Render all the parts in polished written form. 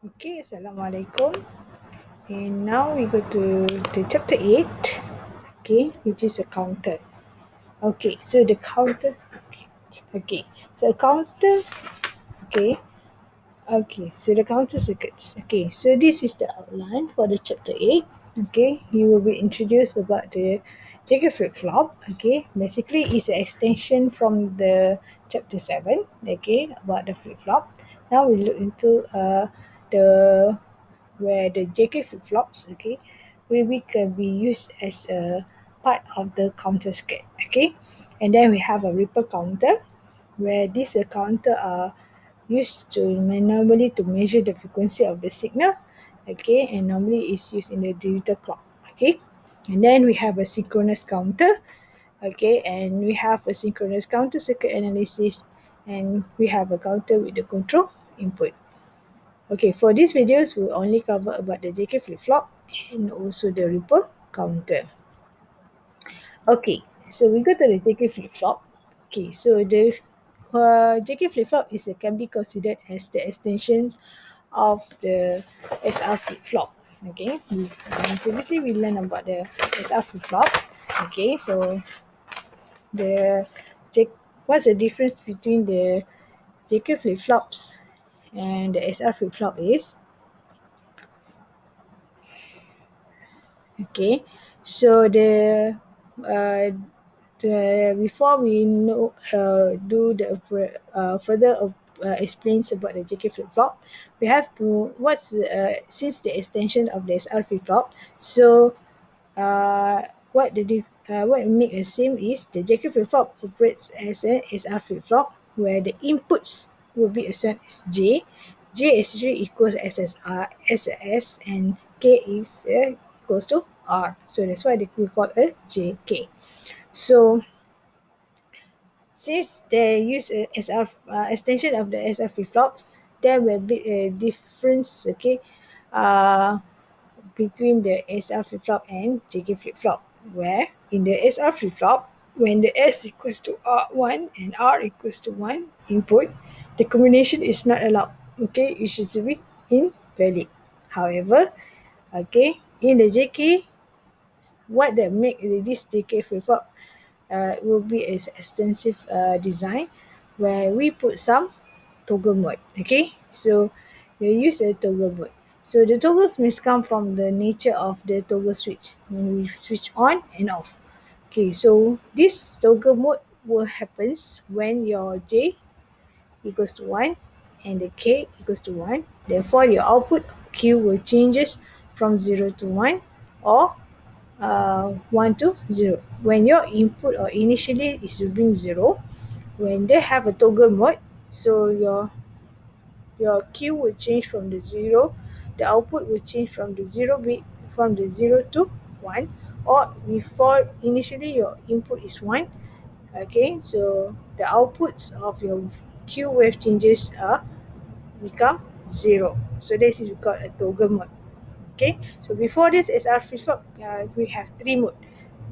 Okay, Assalamualaikum. And now we go to the chapter 8, okay, which is a counter. Okay, so the counter circuit. Okay, so a counter, okay, so the counter circuits. Okay, so this is the outline for the chapter 8. Okay, you will be introduced about the JK flip-flop. Okay, basically it's an extension from the chapter 7. Okay, about the flip-flop. Now we look into the where the JK flip-flops, okay, we can be used as a part of the counter circuit. Okay, and then we have a ripple counter where these counter are used to normally to measure the frequency of the signal, okay, and normally is used in the digital clock. Okay, and then we have a synchronous counter, okay, and we have a synchronous counter circuit analysis, and we have a counter with the control input. Okay, for these videos we'll only cover about the JK flip-flop and also the ripple counter. Okay, so we go to the JK flip-flop. Okay, so the JK flip-flop can be considered as the extension of the SR flip-flop. Okay, previously we learned about the SR flip-flop. Okay, so the J, what's the difference between the JK flip-flops and the SR flip-flop is, okay, so uh, the before we know do the further explains about the JK flip flop, we have to since the extension of the SR flip flop. So what make the same is the JK flip flop operates as a SR flip flop where the inputs will be assigned as J. J is actually equals SSR, SS, and K is equals to R. So that's why we call a JK. So since they use a SR extension of the SR flip flops, there will be a difference, okay, uh, between the SR flip flop and JK flip flop. Where in the SR flip flop, when the S equals to R1 and R equals to 1 input, the combination is not allowed. Okay, it should be invalid. However, okay, in the JK, what that make this JK flip flop will be an extensive design where we put some toggle mode. Okay, so we use a toggle mode. So the toggles must come from the nature of the toggle switch when we switch on and off. Okay, so this toggle mode will happens when your J equals to 1 and the K equals to 1. Therefore, your output Q will changes from 0 to 1 or 1 to 0. When your input or initially is being 0, when they have a toggle mode, so your Q will change from the 0, the output will change from the 0 bit from the 0 to 1, or before initially your input is 1. Okay, so the outputs of your Q wave changes are become 0. So this is called a toggle mode. Okay, so before this SR flip-flop, we have three mode: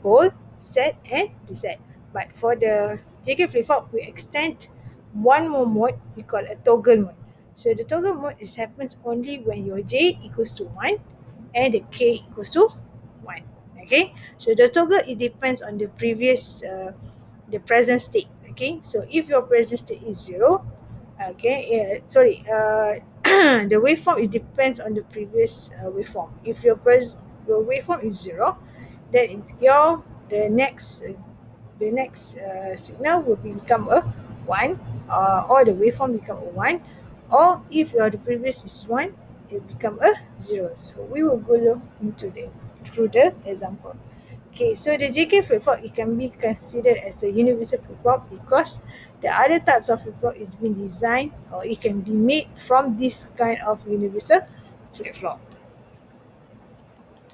hold, set, and reset. But for the JK flip-flop, we extend one more mode we call a toggle mode. So the toggle mode happens only when your J equals to 1 and the K equals to 1. Okay, so the toggle, it depends on the previous the present state. Okay, so if your present state is 0, okay, the waveform, it depends on the previous waveform. If your waveform is 0, then your the next signal will become a 1, or the waveform become a 1, or if your the previous is 1, it become a 0. So we will go into the through the example. Okay, so the JK flip-flop, it can be considered as a universal flip-flop because the other types of flip-flop is being designed, or it can be made from this kind of universal flip-flop.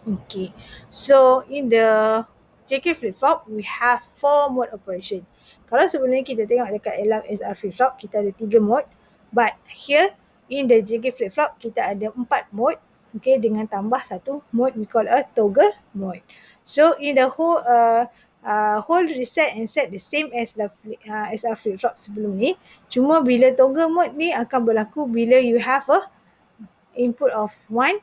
Okay, so in the JK flip-flop, we have 4 mode operation. Kalau sebelum ni kita tengok dekat dalam SR flip-flop, kita ada 3 mode. But here, in the JK flip-flop, kita ada 4 mode. Okay, dengan tambah satu mode we call a toggle mode. So in the whole reset and set the same as the SR flip-flop sebelum ni. Cuma bila toggle mode ni akan berlaku bila you have a input of 1,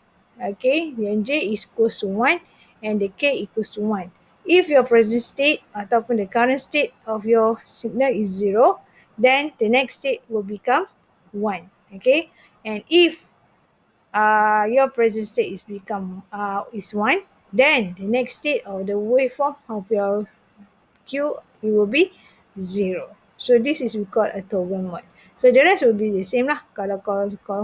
okay, then J is equals to 1 and the K equals to 1. If your present state ataupun the current state of your signal is 0, then the next state will become 1, okay. And if your present state is 1, then the next state of the waveform of your Q, it will be 0. So this is we call a toggle mode. So the rest will be the same lah. Kalau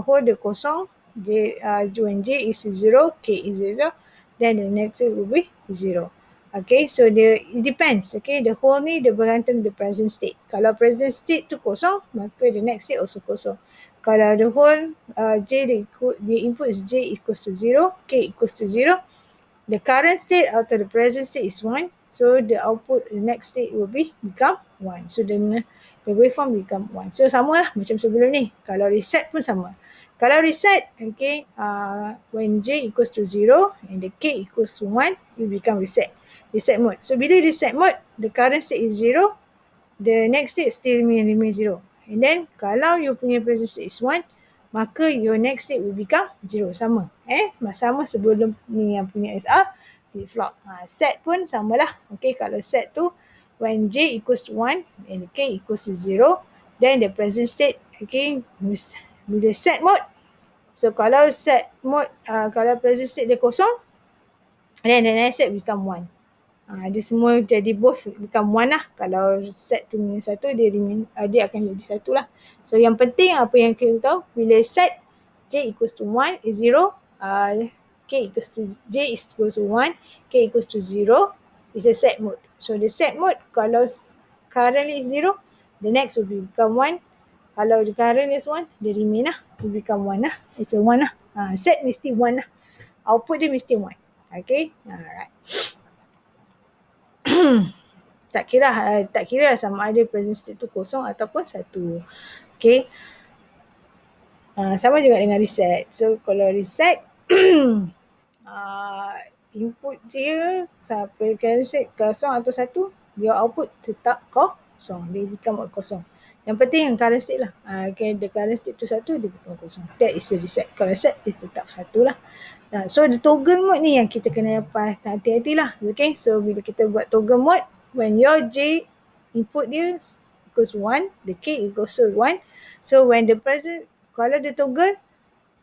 hold the kosong, when J is 0, K is 0, then the next state will be 0. Okay, so it depends. Okay, the whole ni dia bergantung the present state. Kalau present state tu kosong, maka the next state also kosong. Kalau the whole the input is J equals to 0, K equals to 0, the current state atau the present state is 1, so the output, the next state will become 1. So the waveform become 1. So sama lah macam sebelum ni. Kalau reset pun sama. Kalau reset, okay, when J equals to 0 and the K equals to 1, it become reset mode. So bila reset mode, the current state is 0, the next state still remain 0. And then kalau you punya present state is 1, maka your next state will become 0. Sama. Sama sebelum ni yang punya SR flip-flop. Set pun samalah. Okay, kalau set tu when J equals to 1 and K equals to 0, then the present state, okay, bila set mode. So kalau set mode, kalau present state dia kosong, then the next state become 1. Dia semua jadi both become 1 lah. Kalau set tu minus 1, dia akan jadi 1 lah. So yang penting apa yang kita tahu, bila set J equals to 1 is 0, J is equals to 1, K equals to 0, is a set mode. So the set mode, kalau currently is 0, the next will become 1. Kalau the current is 1, the remain lah, will become 1 lah. It's a 1 lah. Set mesti 1 lah. Output dia mesti 1. Okay, alright. tak kira sama ada present state tu kosong ataupun 1. Okay. Sama juga dengan reset. So kalau reset, input dia sampai set kosong atau 1, your output tetap kosong. Dia become kosong. Yang penting yang current state lah. Okay, the current state tu 1, dia become kosong. That is the reset. Kalau reset, dia tetap 1 lah. So the toggle mode ni yang kita kena hati-hati lah. Okay, so bila kita buat toggle mode, when your J input dia equals 1, the K equals to 1. So when the present, kalau the toggle,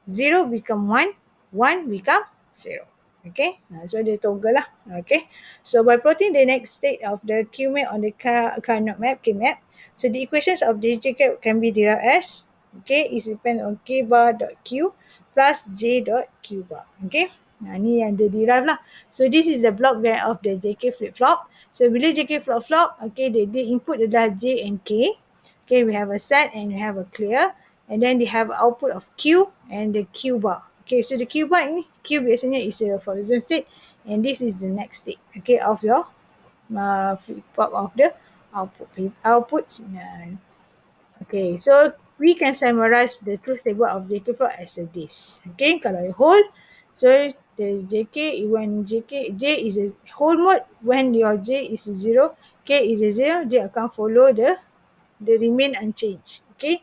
0 become 1, 1 become 0. Okay, so the toggle lah. Okay, so by plotting the next state of the Q map on the Carnot map, K map, so the equations of the JK can be derived as, okay, is depend on K bar dot Q plus J dot Q bar. Okay, ni yang dia derive lah. So this is the block diagram of the JK flip-flop. So bila JK flip-flop, okay, the input adalah J and K. Okay, we have a set and we have a clear. And then they have output of Q and the Q bar. Okay, so the Q bar ni, Q biasanya is a horizontal state and this is the next state, okay, of your flip-flop of the output signal. Okay, so we can summarize the truth table of JK flip as this. Okay, kalau you hold, so the J is a hold mode. When your J is 0, K is a 0, dia akan follow the remain unchanged. Okay,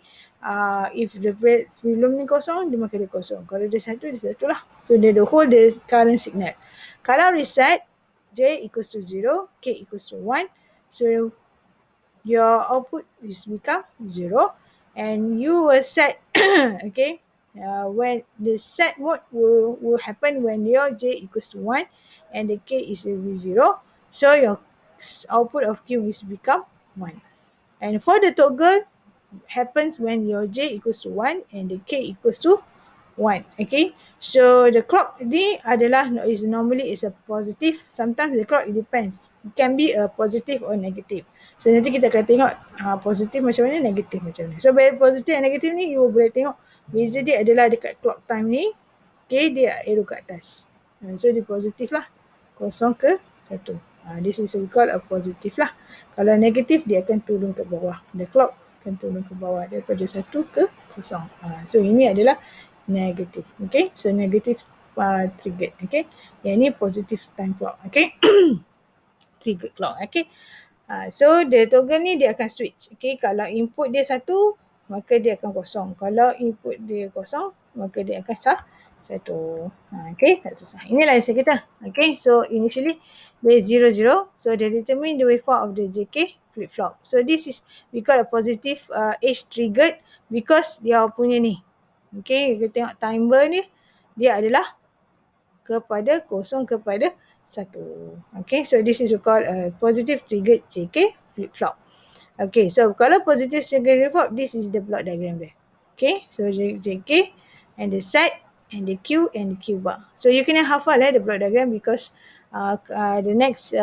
if the sebelum ni kosong, dia makin dia kosong. Kalau dia 1, dia 1 lah. So dia hold the current signal. Kalau reset, J equals to 0, K equals to 1. So your output is become 0 and you will set okay, when the set mode will happen when your J equals to 1 and the K is 0, so your output of Q is become 1. And for the toggle, happens when your J equals to 1 and the K equals to 1. Okay, so the clock ni adalah normally is a positive. Sometimes the clock, it depends. It can be a positive or negative. So nanti kita akan tengok positif macam mana, negatif macam mana. So by positif dan negatif ni, you boleh tengok beza dia adalah dekat clock time ni. Okay, dia arrow kat atas. So dia positif lah, 0 ke 1. This is we call a positive lah. Kalau negatif, dia akan turun ke bawah. The clock akan turun ke bawah daripada 1 ke 0. So ini adalah negatif. Okay, so negatif trigger. Okay, yang ni positive time clock. Okay, trigger clock. Okay, so the toggle ni dia akan switch. Okay, kalau input dia 1, maka dia akan kosong. Kalau input dia kosong, maka dia akan 1. Okay, tak susah. Inilah answer kita. Okay, so initially there is 0, 0. So they determine the waveform of the JK flip-flop. So this is, we call a positive age triggered because dia punya ni. Okay, kita tengok timer ni, dia adalah kepada 0 kepada 1. Okay, so this is called a positive triggered JK flip-flop. Okay, so kalau positive triggered flip-flop, this is the block diagram there. Okay, so JK and the set and the Q and the Q bar. So you kena hafal the block diagram because the next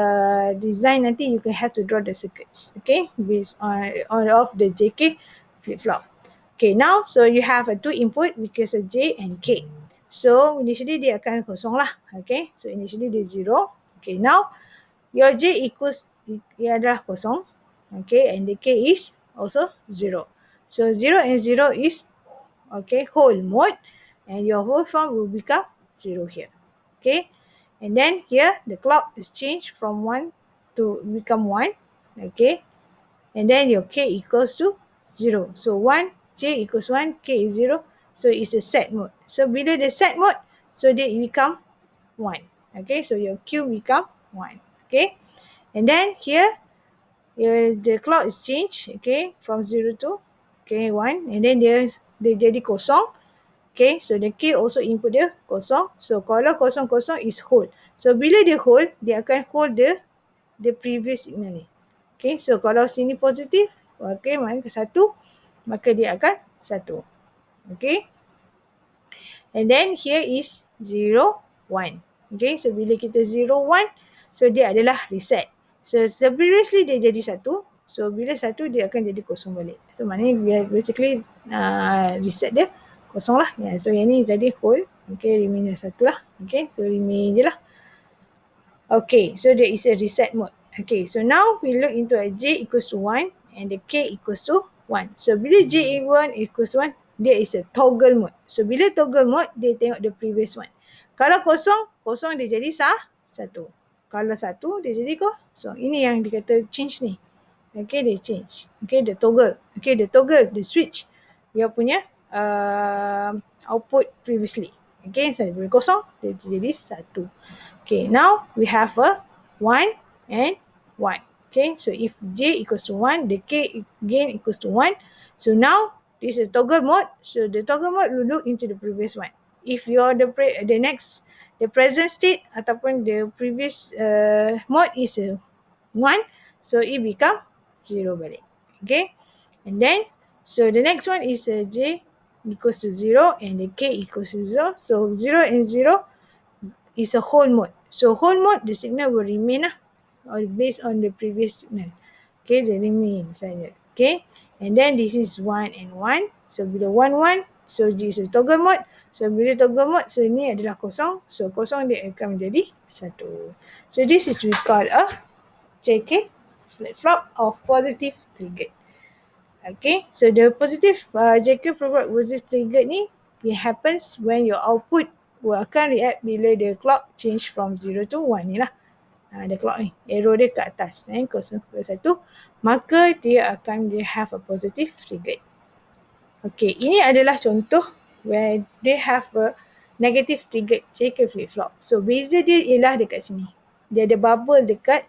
design nanti you can have to draw the circuits. Okay, based on of the JK flip-flop. Okay, now so you have a 2 input because of J and K. So initially dia akan kosong lah. Okay, so initially dia 0. Okay, now your J equals, ia adalah kosong. Okay, and the K is also 0. So 0 and 0 is, okay, whole mode, and your whole form will become 0 here. Okay, and then here the clock is changed from 1 to become 1. Okay, and then your K equals to 0. So 1, J equals 1, K is 0. So it's a set mode. So bila the set mode, so they become 1. Okay, so your Q become 1. Okay, and then here the clock is changed, okay, from 0 to 1, and then dia jadi kosong. Okay, so the K also input dia kosong. So kalau kosong is hold. So bila dia hold, dia akan hold the previous signal ni. Okay, so kalau sini positif, okay, maknanya ke 1, maka dia akan 1. Okay, and then here is 0, 1. Okay, so bila kita 0, 1, so dia adalah reset. So previously dia jadi 1, so bila 1 dia akan jadi kosong balik. So maknanya basically reset dia kosong lah. Yeah, so yang ni jadi whole. Okay, remain 1 lah. Okay, so remain je lah. Okay, so there is a reset mode. Okay, so now we look into a J equals to 1 and the K equals to 1. So bila J equals 1, there is a toggle mode. So bila toggle mode, dia tengok the previous one. Kalau kosong dia jadi 1. Kalau 1, dia jadi kosong. Ini yang dikata change ni. Okay, dia change. Okay, the toggle. Okay, the toggle, the switch. Dia punya output previously. Okay, so bila kosong, dia jadi 1. Okay, now we have a 1 and 1. Okay, so if J equals to 1, the K again equals to 1. So now this is toggle mode. So the toggle mode will look into the previous one. If you're the present state ataupun the previous mode is 1, so it become 0 balik. Okay, and then so the next one is J equals to 0 and the K equals to 0. So 0 and 0 is a whole mode. So whole mode, the signal will remain or based on the previous signal. Okay, they remain saja. Okay, and then this is 1 and 1. So bila 1, 1, so this is toggle mode. So bila toggle mode, so ini adalah kosong. So kosong dia akan menjadi 1. So this is we call a JK flip-flop of positive triggered. Okay, so the positive JK flip-flop positive triggered ni, it happens when your output akan react bila the clock change from 0 to 1 ni lah. The clock ni, arrow dia ke atas, 0 ke 1, maka dia akan have a positive triggered. Okay, ini adalah contoh where they have a negative triggered JK flip-flop. So beza dia ialah dekat sini. Dia ada bubble dekat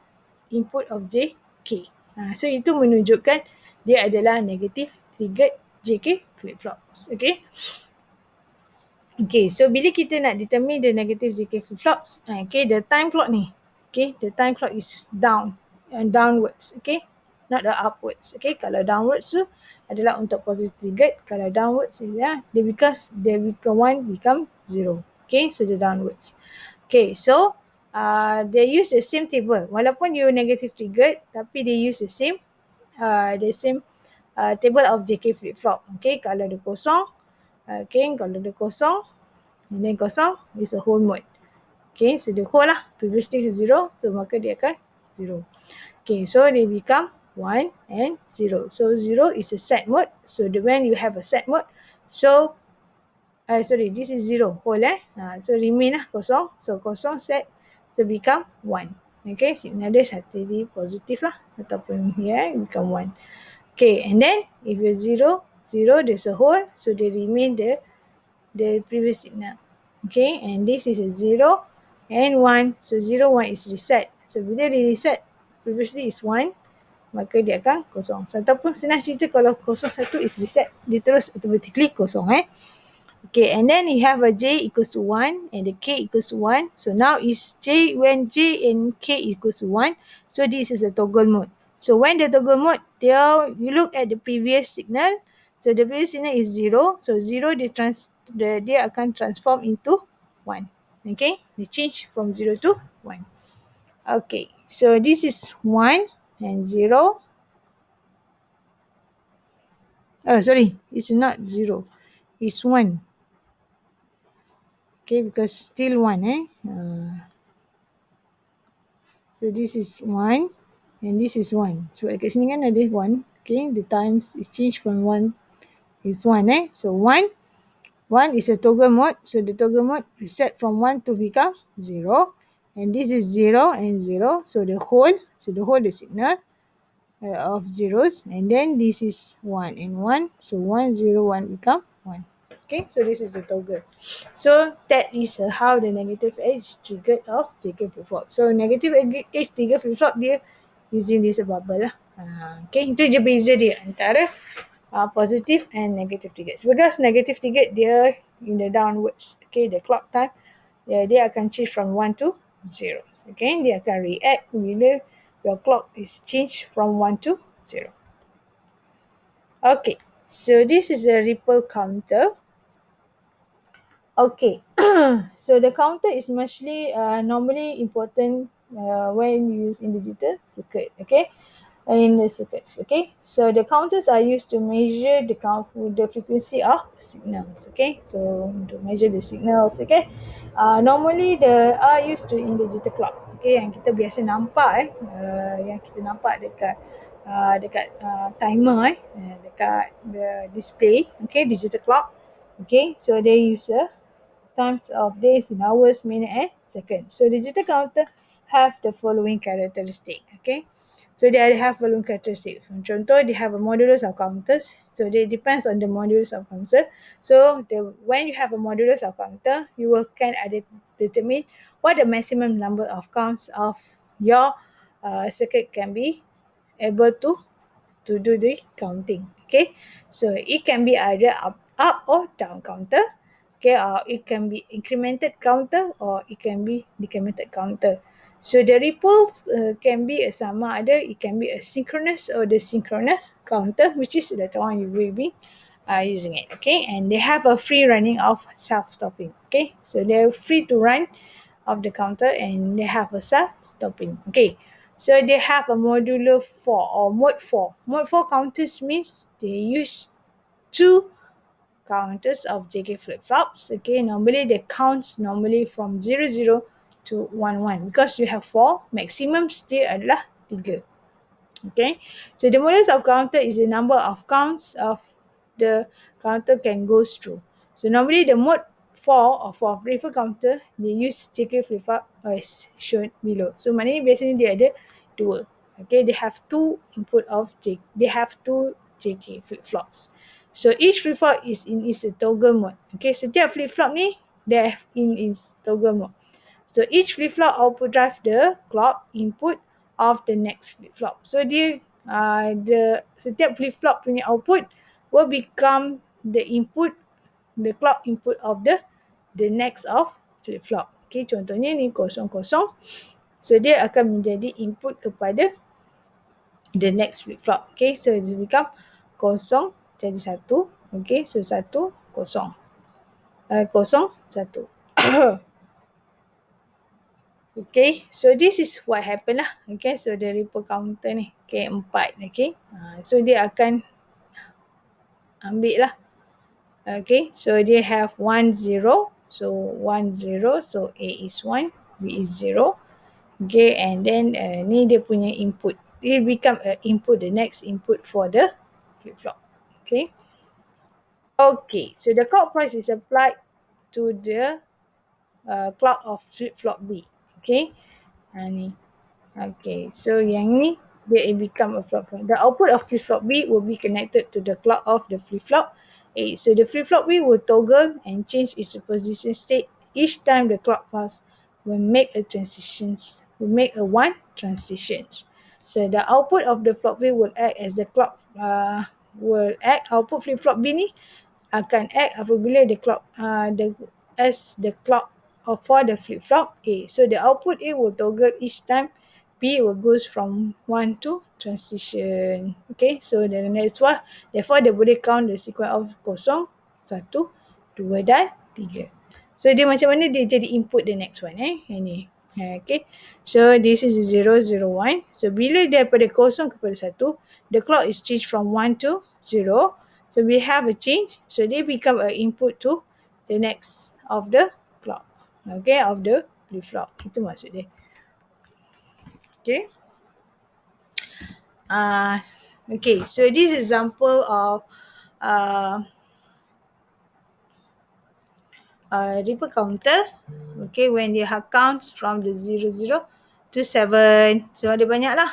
input of JK. So itu menunjukkan dia adalah negative triggered JK flip-flops. Okay. Okay, so bila kita nak determine the negative JK flip-flops, okay, the time clock ni, okay, the time clock is down and downwards, okay, not the upwards. Okay, kalau downwards tu adalah untuk positive triggered, kalau downwards dia because they become 1 become 0. Okay, so the downwards. Okay, so they use the same table. Walaupun you negative triggered, tapi they use the same table of JK flip-flop. Okay, kalau dia kosong, okay, kalau dia kosong, and then kosong is a whole mode. Okay, so the whole lah, previously 0, so maka dia akan 0. Okay, so they become 1 and 0. So 0 is a set mode. So when you have a set mode, so this is 0 whole so remain lah kosong. So kosong set, so become 1. Okay, signal dia jadi positif lah, ataupun here become 1. Okay, and then if you 0, 0, there's a whole, so they remain the previous signal. Okay, and this is a 0 and 1. So 0, 1 is reset. So bila dia reset, previously is 1, maka dia akan kosong. So, ataupun senang cerita kalau 01 is reset, dia terus automatically kosong. Okay, and then you have a j equals to 1 and the k equals to 1. So now is j, when j and k equals to 1, so this is a toggle mode. So when the toggle mode, you look at the previous signal. So the previous signal is 0. So 0 dia akan transform into 1. Okay, they change from 0 to 1. Okay, so this is 1 and 0. Oh, sorry, it's not 0. It's 1. Okay, because still 1, so this is 1 and this is 1. So kat sini kan ada 1. Okay, the times is changed from 1 is 1, So 1 is a toggle mode. So the toggle mode reset from 1 to become 0. And this is 0 and 0. So the whole the signal of zeros. And then this is 1 and 1. So 1, 0, 1 become 1. Okay, so this is the toggle. So that is how the negative edge triggered of JK flip-flop. So negative edge trigger flip-flop dia using this bubble lah. Okay, itu je beza dia antara positive and negative triggers. Because negative trigger dia in the downwards. Okay, the clock time dia akan change from 1 to 0. Okay, dia akan react bila your clock is changed from 1 to 0. Okay, so this is a ripple counter. Okay, so the counter is normally important when used in digital circuit. Okay, in the circuits. Okay, so the counters are used to measure the frequency of signals. Okay, so to measure the signals. Okay, normally the are used to in the digital clock. Okay, yang kita biasa nampak yang kita nampak dekat timer dekat the display. Okay, digital clock. Okay, so they use times of days in hours, minute and second. So digital counter have the following characteristic. Okay, so they have following characteristic. Contoh, they have a modulus of counters. So they depends on the modulus of counter. So when you have a modulus of counter, you can determine what the maximum number of counts of your circuit can be able to do the counting. Okay, so it can be either up or down counter. Okay, or it can be incremented counter or it can be decremented counter. So the ripples can be sama ada, it can be a synchronous or the synchronous counter, which is the one you will be using it. Okay, and they have a free running of self-stopping. Okay, so they're free to run of the counter and they have a self-stopping. Okay, so they have a modular 4 or mode 4. Mode 4 counters means they use two counters of JK flip-flops. Okay, normally they counts normally from 00 to 11 because you have 4, maximum still adalah 3. Okay, so the modulus of counter is the number of counts of the counter can go through. So normally the mode 4 or for prefer counter, they use JK flip-flop as shown below. So maknanya biasanya dia ada 2. Okay, they have 2 input of JK. They have 2 JK flip-flops. So each flip-flop is in its toggle mode. Okay, setiap flip-flop ni they have in its toggle mode. So each flip-flop output drive the clock input of the next flip-flop. So dia setiap flip-flop punya output will become the input, the clock input of the next of flip-flop. Okay, contohnya ni 00. So dia akan menjadi input kepada the next flip-flop. Okay, so it become 0 jadi 1. Okay, so 1 0 0 1. Okay, so this is what happen lah. Okay, so the ripple counter ni, okay, 4. Okay, so dia akan ambil lah. Okay, so they have 1 0. So 1 0, so A is 1, B is 0. Okay, and then ni dia punya input. It become input, the next input for the flip-flop. Okay. Okay, so the clock price is applied to the clock of flip-flop B. Okay, ni. Okay, so yang ni dia become a flip-flop. The output of flip-flop B will be connected to the clock of the flip-flop A. So the flip-flop B will toggle and change its position state each time the clock pass will make a transitions, will make a one transitions. So the output of the flop A will act as the clock will act output flip flop B ni akan act apabila the clock for the flip flop A. So the output A will toggle each time B will goes from 1 to transition. Okay, so the next one, therefore dia boleh count the sequence of 0, 1, 2 dan 3. So dia macam mana dia jadi input the next one ini. Okay. So this is 0, 0, 1. So bila daripada 0 kepada 1, the clock is changed from 1 to 0. So we have a change. So they become an input to the next of the clock. Okay, of the flip-flop. Itu maksud dia. Okay. Okay, so this example of uh, ripple counter. Okay, when they have counts from the 0, 0 to 7. So ada banyak lah.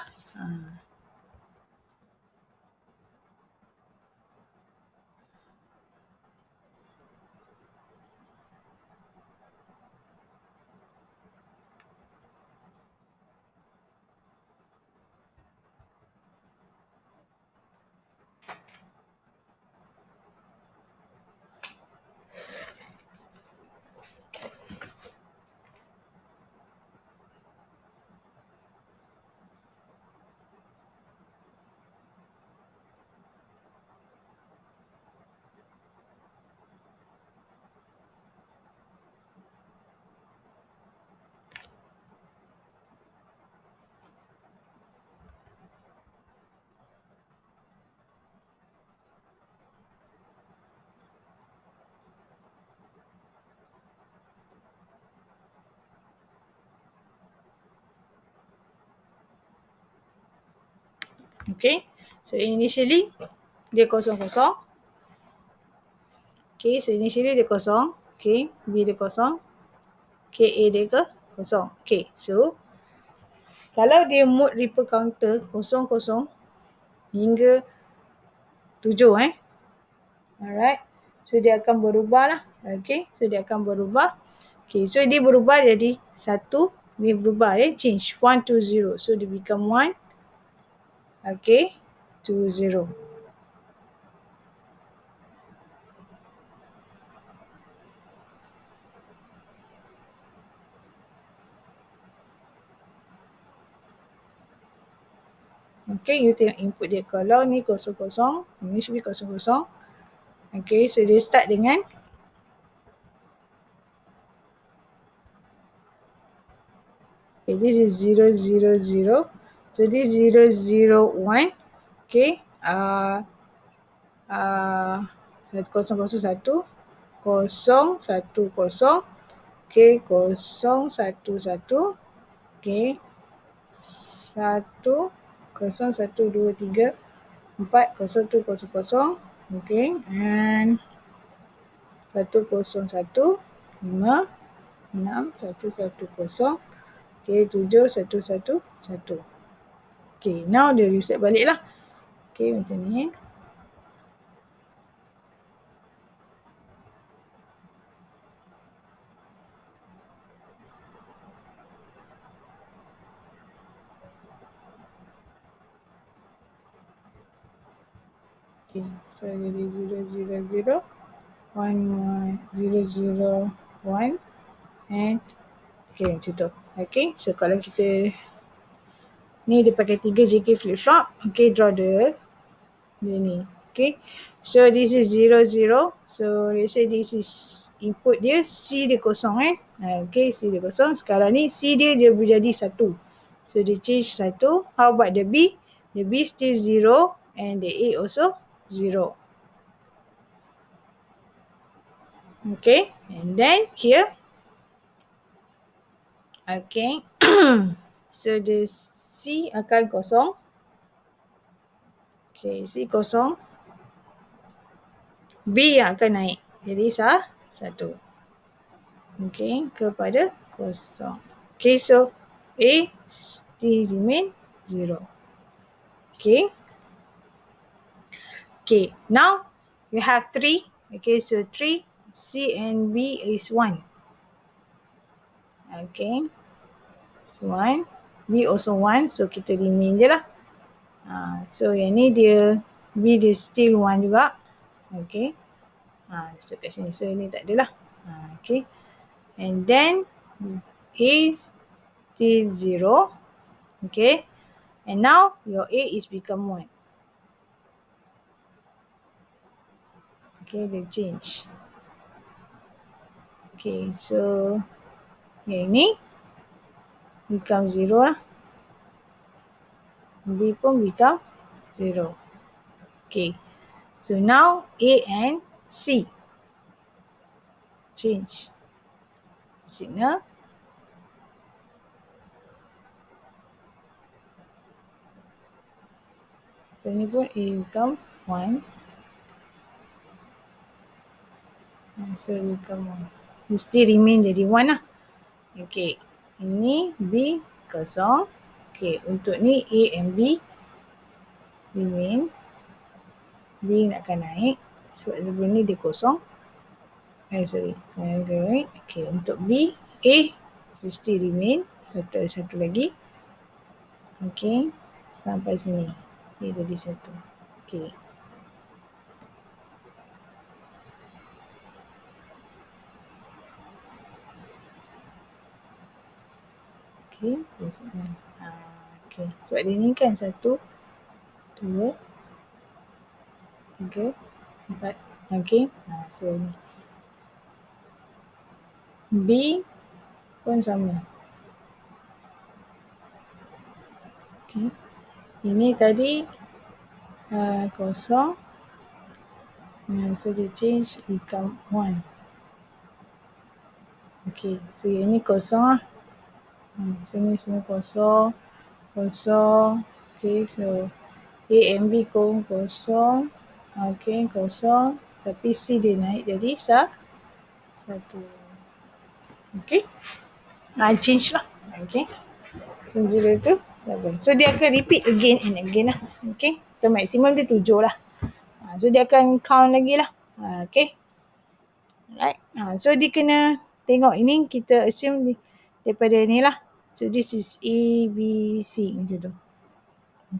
Okay, so initially dia kosong kosong. Okay, so initially dia kosong. Okay, B dia kosong. Okay, A dia ke kosong. Okay, so kalau dia mode ripple counter kosong kosong hingga 7 alright, so dia akan berubah lah. Okay, so dia akan berubah. Okay, so dia berubah jadi 1, dia berubah change 1 to 0. So dia become 1, okay, to 0. Okay, you tengok input dia. Kalau ni kosong kosong, ini should be kosong kosong. Okay, so dia start dengan okay, this is 0, 0, 0. So this 0, 0, 1. Okay, 0, 0, 1, 0, 1, 0. Okay, 0, 1, 1. Okay, 1, 0, 1, 2, 3, 4, 0, 2, 0, 0. Okay, and 1, 0, 1, 5, 6, 1, 1, 0. Okay, 7, 1, 1, 1. Okay, now dia reset balik lah. Okay, macam ni. Okay, so jadi 0, 0, 0, 1, 1, 0, 0, 1 and okay, macam tu. Okay, so kalau kita ni dia pakai 3 JK flip-flop. Okay, draw dia ni. Okay, so this is 0, 0. So let's say this is input dia, C dia kosong okay, C dia kosong. Sekarang ni C dia menjadi 1. So dia change 1. How about the B? The B still 0 and the A also 0. Okay, and then here, okay, so the C akan kosong. Okay, C kosong. B yang akan naik. Jadi 1. Okay, kepada kosong. Okay, so A still remain 0. Okay. Okay, now you have 3. Okay, so 3, C and B is 1. Okay. So 1. B also 1. So kita remain je lah. So yang ni dia, B dia still 1 juga. Okay. So kat sini. So ini tak ada lah. Okay. And then A still 0. Okay. And now your A is become 1. Okay, they change. Okay, so yang ini become 0 lah. B pun become 0. Okay, so now A and C change signal. So ni pun A become 1. So become 1. Mesti remain jadi 1 lah. Okay, ini B kosong. Okay, untuk ni A and B remain. B nakkan naik sebab sebelum ni dia kosong. Sorry. Okay, untuk B, A mesti remain. Satu lagi. Okay, sampai sini. Dia jadi 1. Okay. Okay, okay. Sebab dia ni kan 1, 2, 3, 4. Okay, so ni. B pun sama. Okay. Ini tadi kosong. So dia change become 1. Okay, so yang ni kosong lah. Sini semua kosong. Kosong. Okay, so A and B kosong. Okay, kosong. Tapi C dia naik jadi 1. Okay. Change lah. Okay. From 0 to 11. So dia akan repeat again and again lah. Okay. So maksimum dia 7 lah. So dia akan count lagi lah. Okay. Right. So dia kena tengok ini kita assume daripada ni lah. So this is A, B, C macam tu.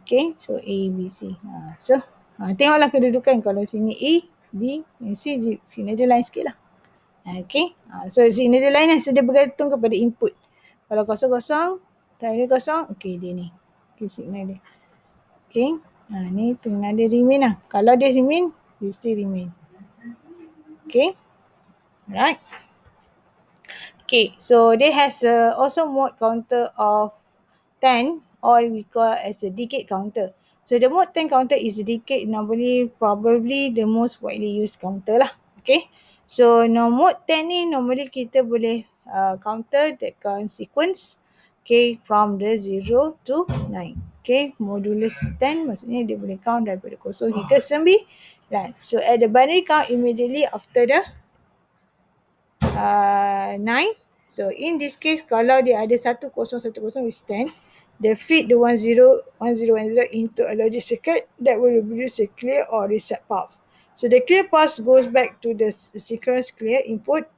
Okay. So A, B, C. So tengoklah kedudukan. Kalau sini A, B, C, sini ada line sikit lah. Okay. So sini ada line lah. So dia bergantung kepada input. Kalau kosong-kosong, time dia kosong, okay dia ni. Okay, signal dia. Okay. Ni tengah dia remain lah. Kalau dia remain, dia still remain. Okay. Right. Okay, so they has also mode counter of 10 or we call as a decade counter. So the mode 10 counter is a decade, probably the most widely used counter lah. Okay, so no mode 10 ni normally kita boleh counter that count sequence, okay, from the 0 to 9. Okay, modulus 10 maksudnya dia boleh count daripada 0 hingga 9. So at the binary count immediately after the 9. So in this case, kalau dia ada 1010 which 10, they feed the 101010 into a logic circuit that will produce a clear or reset pulse. So the clear pulse goes back to the synchronous clear input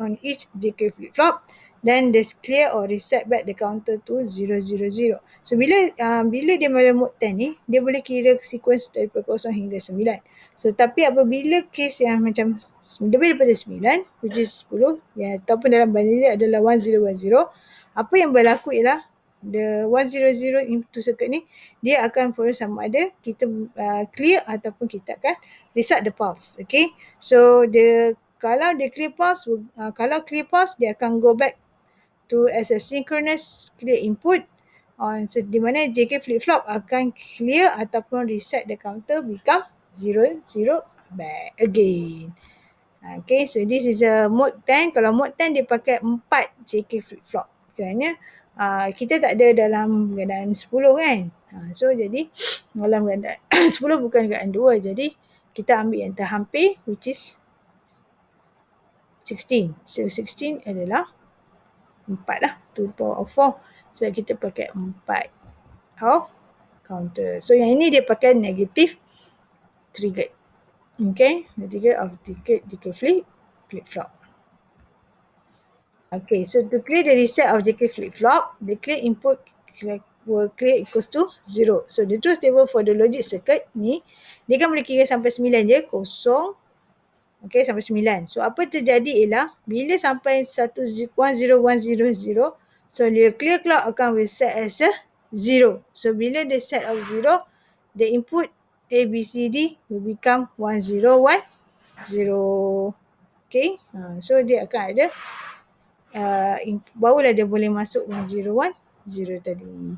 on each JK flip-flop. Then this clear or reset back the counter to 000. So bila dia mula mode 10 ni, dia boleh kira sequence daripada 0 hingga 9. So tapi apabila case yang macam lebih daripada 9, which is 10, ya, ataupun dalam binary adalah 1010, apa yang berlaku ialah the 100 into circuit ni, dia akan proses sama ada kita clear ataupun kita akan reset the pulse. Okay, so kalau dia clear pulse, kalau clear pulse dia akan go back to as a synchronous clear input di mana JK flip-flop akan clear ataupun reset the counter become 0 back again. Okay, so this is a mode 10. Kalau mode 10 dia pakai 4 JK flip-flop. Kerana kita tak ada dalam keadaan 10 kan. So jadi dalam keadaan 10 bukan keadaan 2. Jadi kita ambil yang terhampir which is 16. So 16 adalah 4 lah. 2 power of 4. So kita pakai 4 of counter. So yang ini dia pakai negative trigger. Okay, the trigger of decay flip-flop. Okay, so to clear the reset of JK flip-flop, the clear input will clear equals to 0. So the truth table for the logic circuit ni, dia kan boleh kira sampai 9 je, kosong, okay, sampai 9. So apa terjadi ialah, bila sampai 10100, so the clear clock akan reset as a 0. So bila the set of 0, the input A, B, C, D will become 1010. Okay, so dia akan ada barulah dia boleh masuk 1010 tadi.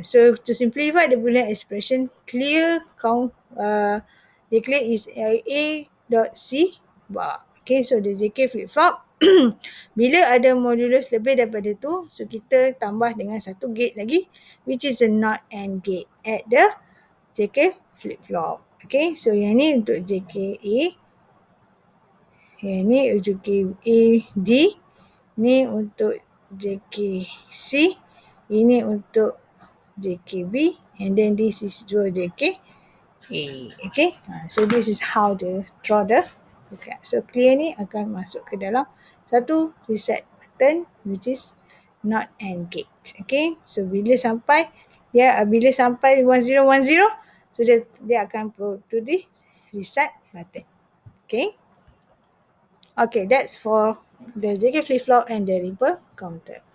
So to simplify the Boolean expression, clear count, the clear is A dot C bar. Okay, so the JK flip-flop, bila ada modulus lebih daripada tu, so kita tambah dengan satu gate lagi, which is a not AND gate at the JK flip-flop. Okay, so yang ni untuk JKA, yang ni untuk JKAD, ni untuk JKC, ini untuk JKB, and then this is your JKA. Okay, so this is how to draw the program. So clear ni akan masuk ke dalam satu reset button, which is not AND gate. Okay, so bila sampai 1010, so dia akan go to the reset button. Okay, that's for the JK flip-flop and the ripple counter.